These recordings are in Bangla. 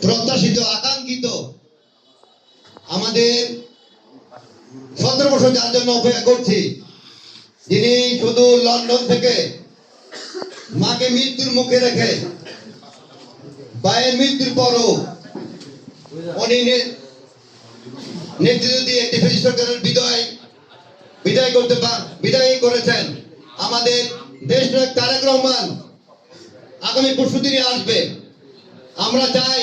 প্রত্যাশিত আকাঙ্ক্ষিত আমাদের 17 বছর যার জন্য অপেক্ষা করছি, যিনি শুধু লন্ডন থেকে মাকে মৃত্যুর মুখে রেখে ভাইয়ের মৃত্যুর পরও উনি নেতৃত্ব দিয়ে একটি ফেসিস্ট সরকারের বিদায় করেছেন। আমাদের দেশ নায়ক তারেক রহমান আগামী পরশু দিনে আসবে। আমরা চাই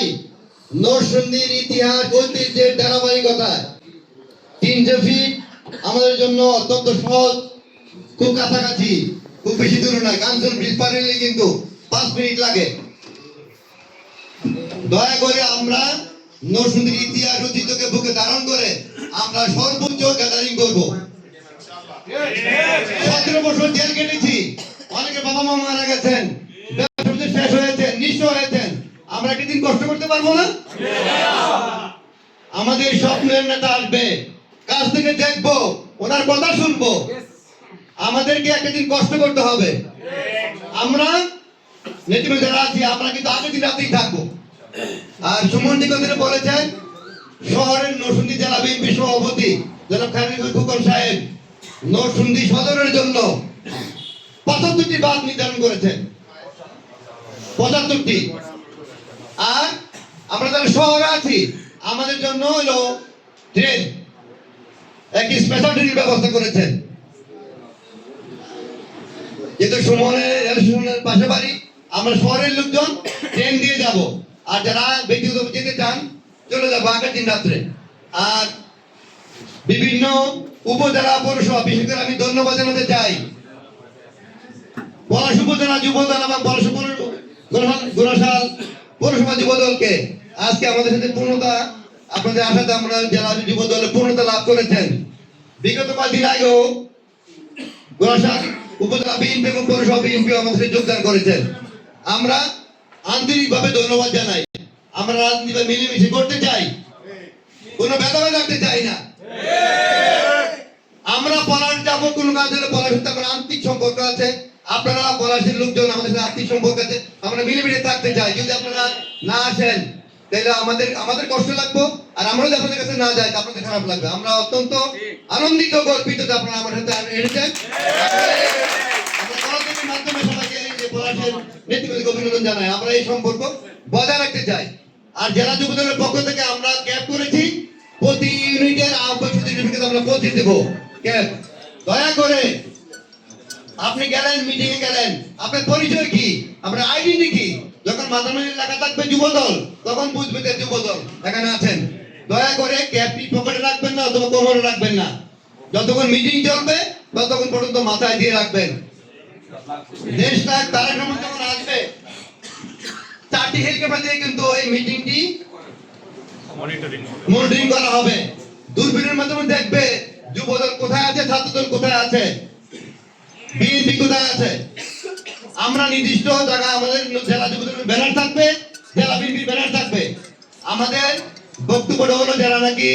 নরসিংদীর ইতিহাস ঐতিহ্যের ধারাবাহিকতায় 300 ফিট আমাদের জন্য অত্যন্ত সহজ, খুব কাছাকাছি, খুব বেশি দূরে নয়। কাঞ্চন ব্রিজ পার হলে কিন্তু 5 মিনিট লাগে। দয়া করে আমরা নরসিংদীর ইতিহাস ঐতিহ্যকে বুকে ধারণ করে আমরা সর্বোচ্চ গ্যাদারিং করব। 17 বছর জেল কেটেছি, অনেকে বাবা মা মারা গেছেন, শেষ হয়েছেন, নিঃস্ব হয়েছেন। আমরা একটি দিন কষ্ট করতে পারবো না? আমাদের স্বপ্নের নেতা আসবে, কাছ থেকে দেখবো, ওনার কথা শুনবো। আমাদেরকে একটা দিন কষ্ট করতে হবে। আমরা নেতৃত্বে যারা আছি আমরা কিন্তু আগের দিন রাতেই থাকবো। আর সুমন দিগন্তে বলেছেন শহরের নরসিংদী জেলা বিএনপি সভাপতি জনাব খায়রুল খোকন সাহেব নরসিংদী সদরের জন্য 75টি বাস নির্ধারণ করেছেন, 75টি। আর আমরা যারা শহরে আছি আমাদের জন্য হলো ট্রেন, একটি স্পেশাল ট্রেনের ব্যবস্থা করেছেন। যেহেতু সুমনের পাশে বাড়ি, আমরা শহরের লোকজন ট্রেন দিয়ে যাব। আর যারা ব্যক্তিগত যেতে চান চলে যাবো আগের দিন রাত্রে। আর বিভিন্ন উপজেলা পৌরসভা, বিশেষ করে আমি ধন্যবাদ জানাতে চাই পলাশ উপজেলা যুবদল এবং গোরাশাল পৌরসভা যুবদলকে। আজকে আমাদের সাথে পূর্ণতা, আপনাদের আশাতে আমরা জেলা যুবদলে পূর্ণতা লাভ করেছেন। বিগত কয়েকদিন আগেও গোরাশাল উপজেলা বিএনপি এবং পৌরসভা বিএনপি আমাদের সাথে যোগদান করেছেন। আমরা আন্তরিকভাবে ধন্যবাদ জানাই। আমরা রাজনীতি মিলেমিশে করতে চাই, কোনো ভেদাভেদ রাখতে চাই না। আমরা পলাশ যাবো কোন কাজ হলে পলাশের সাথে আমার আন্তরিক সম্পর্ক আছে, আপনারা পলাশের লোকজন আমাদের সাথে আর্থিক সম্পর্ক আছে, আমরা মিলেমিশে থাকতে চাই। যদি আপনারা না আসেন তাহলে আমাদের কষ্ট লাগবে, আর আমরা যদি আপনাদের কাছে না যাই আপনাদের খারাপ লাগবে। আমরা অত্যন্ত আনন্দিত গর্বিত যে আপনারা আমার সাথে এসেছেন। মাধ্যমে সবাইকে পলাশের নেতৃত্বকে অভিনন্দন জানাই। আমরা এই সম্পর্ক বজায় রাখতে চাই। আর জেলা যুবদলের পক্ষ থেকে আমরা ক্যাম্প করেছি, প্রতি ইউনিটের আহ্বায়ক সার্টিফিকেট আমরা পৌঁছে দেব ক্যাম্প। দয়া করে আপনি গেলেন, মিটিং এ গেলেন, আপনার পরিচয় কি, আপনার আইডেন্টি কি? যখন মাঝামাঝি লেখা থাকবে যুবদল তখন বুঝবে যে যুবদল এখানে আছেন। দয়া করে ক্যাপটি পকেটে রাখবেন না অথবা কোমরে রাখবেন না। যতক্ষণ মিটিং চলবে ততক্ষণ পর্যন্ত মাথায় দিয়ে রাখবেন। দেশ নায়ক তারেক রহমান যখন আসবে 4টি হেলিকপ্টার দিয়ে কিন্তু এই মিটিংটি মনিটরিং করা হবে। দূরবীনের মাধ্যমে দেখবে যুবদল কোথায় আছে, ছাত্রদল কোথায় আছে, বিএনপি কোথায় আছে। আমরা নির্দিষ্ট জায়গায় আমাদের জেলা যুবদলের ব্যানার থাকবে, জেলা বিএনপির ব্যানার থাকবে। আমাদের বক্তব্যটা হলো যারা নাকি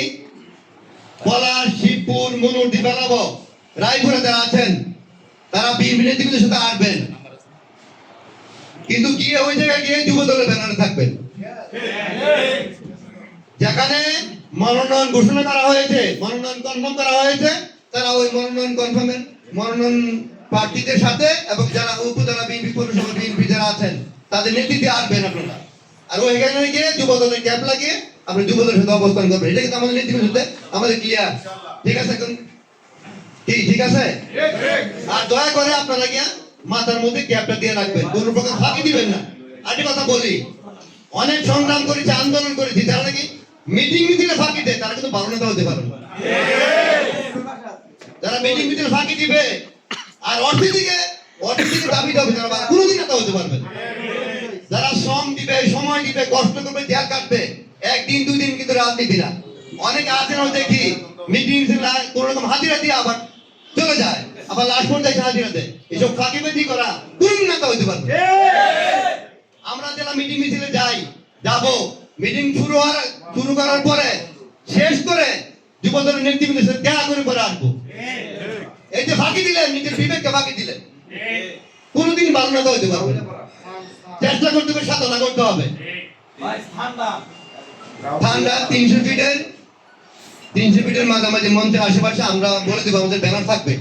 পলাশ, শিবপুর, মনুর, দিবালাব, রায়পুরে যারা আছেন তারা বিএনপি নেতৃত্বের সাথে আসবেন, কিন্তু গিয়ে ওই জায়গায় গিয়ে যুবদলের ব্যানারে থাকবেন। যেখানে মনোনয়ন ঘোষণা করা হয়েছে, মনোনয়ন কনফার্ম করা হয়েছে, তারা ওই মনোনয়ন প্রার্থীদের সাথে এবং যারা উপজেলা বিএনপি পৌরসভা বিএনপি যারা আছেন তাদের নেতৃত্বে আসবেন আপনারা। আর ওইখানে গিয়ে যুবদলের ক্যাপ লাগিয়ে আপনি যুবদলের সাথে অবস্থান করবেন। এটা কিন্তু আমাদের নেতৃত্বের সাথে আমাদের ক্লিয়ার, ঠিক আছে? এখন ঠিক আছে। আর দয়া করে আপনারা গিয়া মাথার মধ্যে ক্যাপটা দিয়ে রাখবেন, কোনো প্রকার ফাঁকি দিবেন না। আরেকটি কথা বলি, অনেক সংগ্রাম করেছি, আন্দোলন করেছি, যারা নাকি মিটিং মিছিলে ফাঁকি দেয় তারা কিন্তু ভালো নেতা হতে পারে না। যারা মিটিং মিছিলে ফাঁকি দিবে আর অর্থের দিকে দাবি দেবে তারা কোনোদিন নেতা হতে পারবে না। যারা শ্রম দিবে, সময় দিবে, কষ্ট করবে, জেল কাটবে, 1 দিন 2 দিন কিন্তু রাজনীতি না। অনেকে আছেন দেখি মিটিং কোন রকম হাজিরা দিয়ে আবার চলে যায়, আবার লাস্ট পর্যায়ে হাজিরা দেয়। এসব ফাঁকিবাজি করা কোন নেতা হতে পারবে? আমরা যারা মিটিং মিছিলে যাব, মিটিং শুরু করার পরে শেষ করে যুবদলের নেতৃত্বের সাথে দেখা করে পরে আসবো। এই যে ফাঁকি দিলেন, নিজের বিবেককে ফাঁকি দিলেন, কোনোদিন ভালো নেতা হতে পারবে না। চেষ্টা করতে হবে, সাধনা করতে হবে। ঠান্ডা 300 ফিটের মাঝামাঝি মঞ্চের আশেপাশে আমরা বলে দেবো আমাদের ব্যানার থাকবে।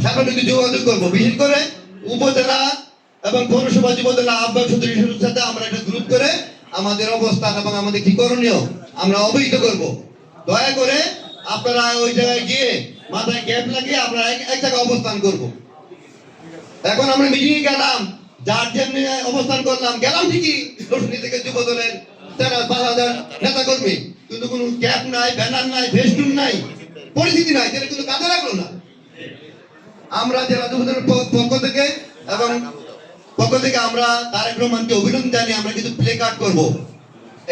সামনে যদি যোগাযোগ করবো, বিশেষ করে উপজেলা এবং পৌরসভা যুবদলের আহ্বায়ক সদস্যদের সাথে আমরা একটা গ্রুপ করে আমাদের অবস্থান এবং আমাদের কি করণীয় আমরা অবহিত করব। দয়া করে আপনারা ওই জায়গায় গিয়ে মাথায় ক্যাপ লাগিয়ে আমরা এক জায়গায় অবস্থান করব। এখন আমরা মিটিং এ গেলাম, যার যেমনি অবস্থান করলাম, গেলাম ঠিকই রশনি থেকে যুবদলের 5,000 নেতা কর্মী, কিন্তু কোনো ক্যাপ নাই, ব্যানার নাই, ফেস্টুন নাই, পরিস্থিতি নাই, যেটা কিন্তু কাজে লাগলো না। আমরা জেলা যুবদলের পক্ষ থেকে এবং আমরা তারেক রহমানকে অভিনন্দন জানিয়ে আমরা কিন্তু প্লে কার্ড করবো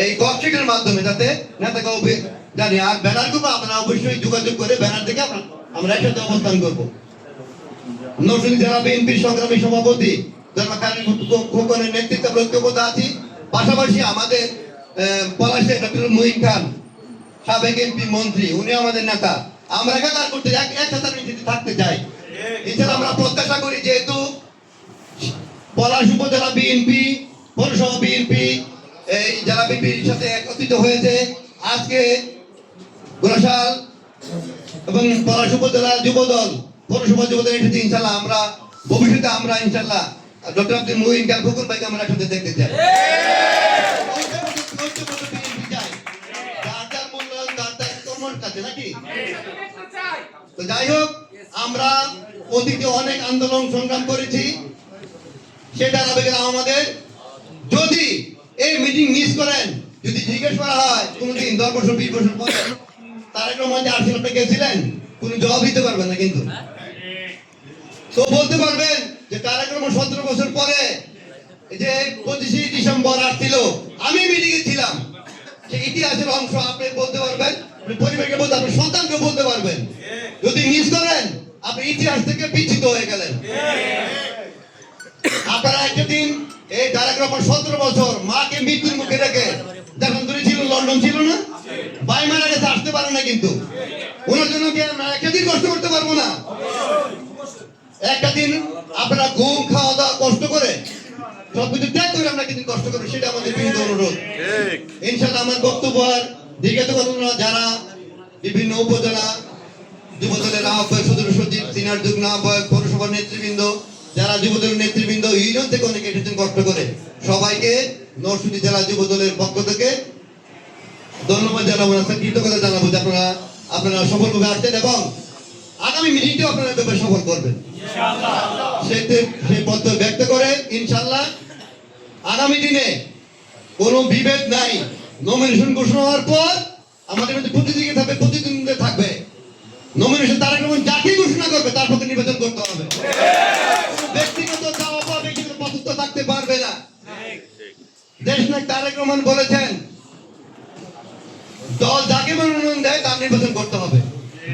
এই ককশিটের মাধ্যমে, যাতে নেতাকে জানি। আর ব্যানার করবো, আপনারা অবশ্যই যোগাযোগ করে ব্যানার থেকে আমরা একসাথে অবস্থান করবো। নরসিংদী জেলা বিএনপির সংগ্রামী সভাপতি খোকনের নেতৃত্বে ঐক্যবদ্ধ আছি। পাশাপাশি আমাদের পলাশের ডক্টর মুহিন খান, সাবেক এমপি মন্ত্রী, উনি আমাদের নেতা। আমরা একাকার করতে একসাথে থাকতে চাই। এছাড়া আমরা প্রত্যাশা করি, যেহেতু পলাশ উপজেলা বিএনপি, পৌরসভা বিএনপি এই জেলা বিএনপির সাথে একত্রিত হয়েছে, আজকে গোরাশাল এবং পলাশ উপজেলা যুবদল, পৌরসভা যুবদল এসেছে। ইনশাল্লাহ আমরা ভবিষ্যতে আমরা ইনশাল্লাহ ডক্টর আব্দুল মুহিন খান খোকন ভাইকে আমরা একসাথে দেখতে চাই। তো যাই হোক, আমরা অতীতে অনেক আন্দোলন সংগ্রাম করেছি, সেটা আমাদের যদি এই মিটিং মিস করেন, যদি জিজ্ঞেস করা হয় কোনদিন 10 বছর 20 বছর পরে তারেক রহমান যে আসলে আপনি গেছিলেন, কোন জবাব দিতে পারবেন না। কিন্তু তো বলতে পারবেন যে তারেক রহমান 17 বছর পরে যে 25 ডিসেম্বর আসছিল, আমি মিটিং এ ছিলাম, সেই ইতিহাসের অংশ আপনি বলতে পারবেন, পরিবারকে বলতে, আপনি সন্তানকে বলতে পারবেন। যদি মিস করেন, আপনি ইতিহাস থেকে বিচ্ছিত হয়ে গেলেন। আপনারা একটা দিন এই তারেক রহমান 17 বছর মাকে মৃত্যুর মুখে রেখে, যখন দূরে ছিল, লন্ডন ছিল না, ভাই মারা গেছে, আসতে পারে না, কিন্তু ওনার জন্য কি আমরা একটা দিন কষ্ট করতে পারবো না? একটা দিন আপনারা ঘুম, খাওয়া দাওয়া কষ্ট করে সবকিছু ত্যাগ করে আমরা কিন্তু কষ্ট করবো, সেটা আমাদের বিনীত অনুরোধ। ইনশাআল্লাহ আমার বক্তব্য আর দীর্ঘায়িত করব না। যারা বিভিন্ন উপজেলা যুবদলের আহ্বায়ক, সদস্য সচিব, সিনিয়র যুগ্ম আহ্বায়ক, পৌরসভার নেতৃবৃন্দ, যারা যুবদলের নেতৃবৃন্দ, ইউনিয়ন থেকে অনেকে এসেছেন কষ্ট করে, সবাইকে নরসিংদী জেলা যুবদলের পক্ষ থেকে ধন্যবাদ জানাবো, কৃতজ্ঞতা জানাবো যে আপনারা সফলভাবে আসছেন এবং আগামী মিটিংটাও আপনারা ব্যাপারে সফল করবেন সেই পত্র ব্যক্ত করে ইনশাল্লাহ আগামী দিনে কোনো বিভেদ নাই। নমিনেশন ঘোষণা হওয়ার পর আমাদের মধ্যে প্রতিদ্বন্দ্বিতা থাকবে। নমিনেশন তারেক রহমান যাকে ঘোষণা করবে তার পক্ষে নির্বাচন করতে হবে। ব্যক্তিগত চাওয়া পাওয়া, ব্যক্তিগত পছন্দ থাকতে পারবে না। দেশনায়ক তারেক রহমান বলেছেন, দল যাকে মনোনয়ন দেয় তার নির্বাচন করতে হবে,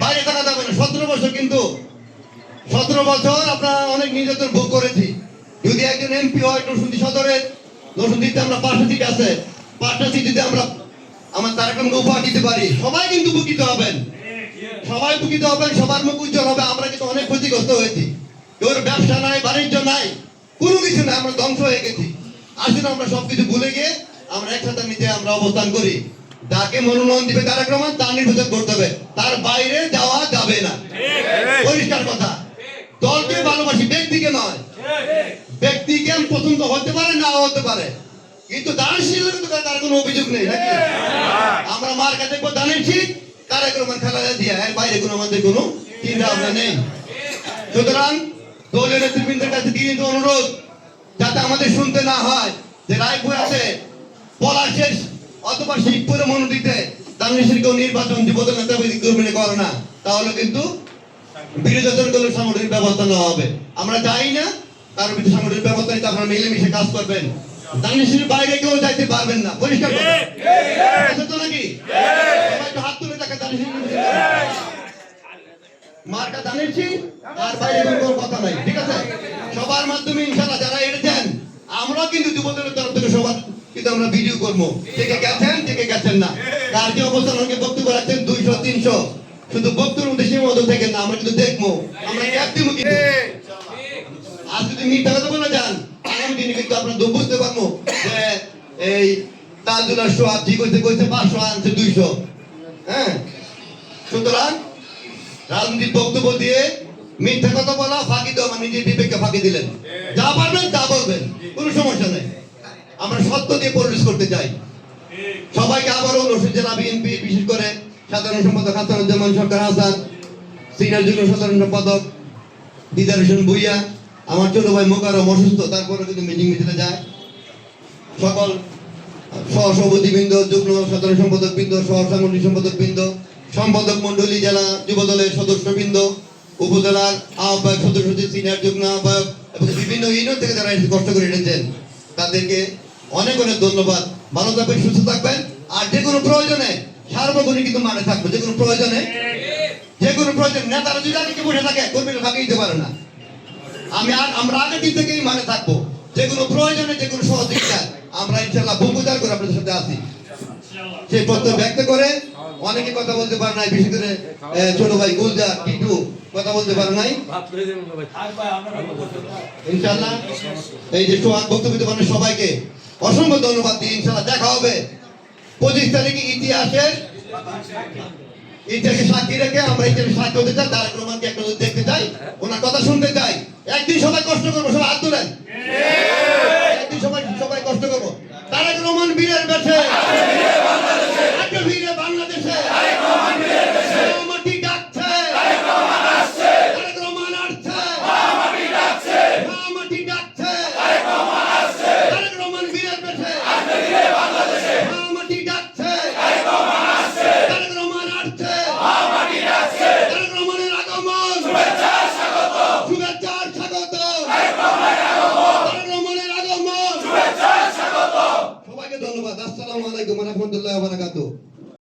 বাইরে থাকা যাবে না। 17 বছর, কিন্তু 17 বছর আপনারা অনেক নির্যাতন ভোগ করেছি। যদি একজন এমপি হয় নরসিংদী সদরের, নরসিংদীতে আমরা 5টা সিট আছে, 5টা সিটিতে আমরা আমার তারেক রহমানকে উপহার দিতে পারি। সবাই কিন্তু উপকৃত হবেন, সবাই উপকৃত হবেন, সবার মুখ উজ্জ্বল হবে। আমরা কিন্তু অনেক ক্ষতিগ্রস্ত হয়েছি, কেউ ব্যবসা নাই, বাণিজ্য নাই, কোনো কিছু নাই, আমরা ধ্বংস হয়ে গেছি। আসলে আমরা সবকিছু ভুলে গিয়ে আমরা একসাথে নিচে আমরা অবস্থান করি। যাকে মনোনয়ন দিবে তারেক রহমান তার নির্বাচন করতে হবে, তার বাইরে যাওয়া যাবে না। পরিষ্কার কথা। দলকে ভালোবাসি, ব্যক্তিকে নয়। ব্যক্তিকে পছন্দ হতে পারে, না হতে পারে, কিন্তু দানশীলের তার কোনো অভিযোগ নেই, নাকি? আমরা মার কাছে দানের শীত, তারেক রহমান, খালেদা জিয়া, এর বাইরে কোনো আমাদের কোনো চিন্তা ভাবনা নেই। সুতরাং দলীয় নেতৃবৃন্দের কাছে দিয়ে অনুরোধ, যাতে আমাদের শুনতে না হয় যে রায়পুর আছে, পলাশের অথবা শিবপুরে মনোনীতে দানশীল কেউ নির্বাচন যুবদল নেতা করে না, তাহলে কিন্তু বিরোধী দলের সাংগঠনিক ব্যবস্থা নেওয়া হবে। আমরা চাই না কারোর বিরুদ্ধে সাংগঠনিক ব্যবস্থা নিতে। আপনারা মিলেমিশে কাজ করবেন, দানশীলের বাইরে কেউ যাইতে পারবেন না। পরিষ্কার কথা নাকি? সবাই একটু হাত তুলে দেখা, মার্কা দানেছি, আর বাইরে কোনো কথা নাই, ঠিক আছে? সবার মাধ্যমে ইনশাআল্লাহ যারা এসেছেন, আমরাও কিন্তু যুবদলের তরফ থেকে সবার কিন্তু আমরা ভিডিও করবো, থেকে গেছেন না, কার কি অবস্থান, অনেকে বক্তব্য রাখছেন 200 300, শুধু বক্তব্যের মধ্যে সীমাবদ্ধ থাকেন না, আমরা কিন্তু দেখবো, আমরা ক্যাপ দিব। কিন্তু আজ যদি মিথ্যা কথা বলে যান, আগামী দিনে কিন্তু আপনারা বুঝতে পারবো যে এই তাজুল্লাহ সোহাগ ঠিক হইতে কইছে 500 আনছে 200। হ্যাঁ, সুতরাং রাজনৈতিক বক্তব্য দিয়ে মিথ্যা কথা বলা, ফাঁকি দেওয়া মানে নিজের বিবেককে ফাঁকি দিলেন। যা পারবেন তা বলবেন, কোনো সমস্যা নেই। আমরা সত্য দিয়ে পরিবেশ করতে চাই। সবাইকে আবারও নরসিংদী জেলা বিএনপি বিশেষ করে সাধারণ সম্পাদক হাসানুজ্জামান সরকার হাসান, সিনিয়র যুগ্ম সাধারণ সম্পাদক দিদার হোসেন ভুইয়া, আমার ছোট ভাই মোকাররম অসুস্থ, তারপরে কিন্তু মিটিং মিছিলে যায়। সকল সহসভাপতিবৃন্দ, যুগ্ম সাধারণ সম্পাদক বৃন্দ, সহ সাংগঠনিক সম্পাদক বৃন্দ, সম্পাদক মন্ডলী, জেলা যুব দলের সদস্যবৃন্দ, উপজেলার আহ্বায়ক সদস্য, সিনিয়র যুগ্ম আহ্বায়ক এবং বিভিন্ন ইউনিয়ন থেকে যারা এসে কষ্ট করে এনেছেন, তাদেরকে অনেক অনেক ধন্যবাদ। ভালো থাকবেন, সুস্থ থাকবেন। আর যে কোনো প্রয়োজনে সার্বজনীন কিন্তু মানে থাকবে। যে কোনো প্রয়োজনে নেতারা যদি আগে বসে থাকে, কর্মীরা ফাঁকি দিতে পারে না। আমরা আগের দিন থেকেই মানে থাকবো। যে কোনো প্রয়োজনে, যে কোনো সহযোগিতা আমরা ইনশাআল্লাহ ভূমিকার করে আপনাদের সাথে আছি, সেই প্রত্যয় ব্যক্ত করে অনেকে কথা বলতে পারে নাই, বিশেষ করে ছোট ভাই গুলজার টিটু কথা বলতে পারে নাই। ইনশাআল্লাহ এই যে সোহাগ বক্তব্য দিতে পারেন, সবাইকে অসংখ্য ধন্যবাদ দিয়ে ইনশাআল্লাহ দেখা হবে 25 তারিখে। ইতিহাসে সাক্ষী রেখে আমরা ইতিহাসে সাক্ষী হতে চাই। তারেক রহমানকে একটা দেখতে চাই, ওনার কথা শুনতে চাই। একদিন সবাই কষ্ট করবো, সবাই হাত তুলেন। একদিন সবাই কষ্ট করবো। তারেক রহমান বীরের বেশে, বীরে বাংলাদেশে মাটি ডাকছে, তারেক রহমান আসছে, মাটি ডাকছে, তারেক রহমান বীরের বেশে মাটি ডাকছে, তারেক রহমান আসছে, তারেক রহমানের আগমন, শুভেচ্ছার স্বাগত, তারেক রহমানের আগমন, সবাইকে ধন্যবাদ। আসসালামু আলাইকুম ওয়া রাহমাতুল্লাহি ওয়া বারাকাতুহু।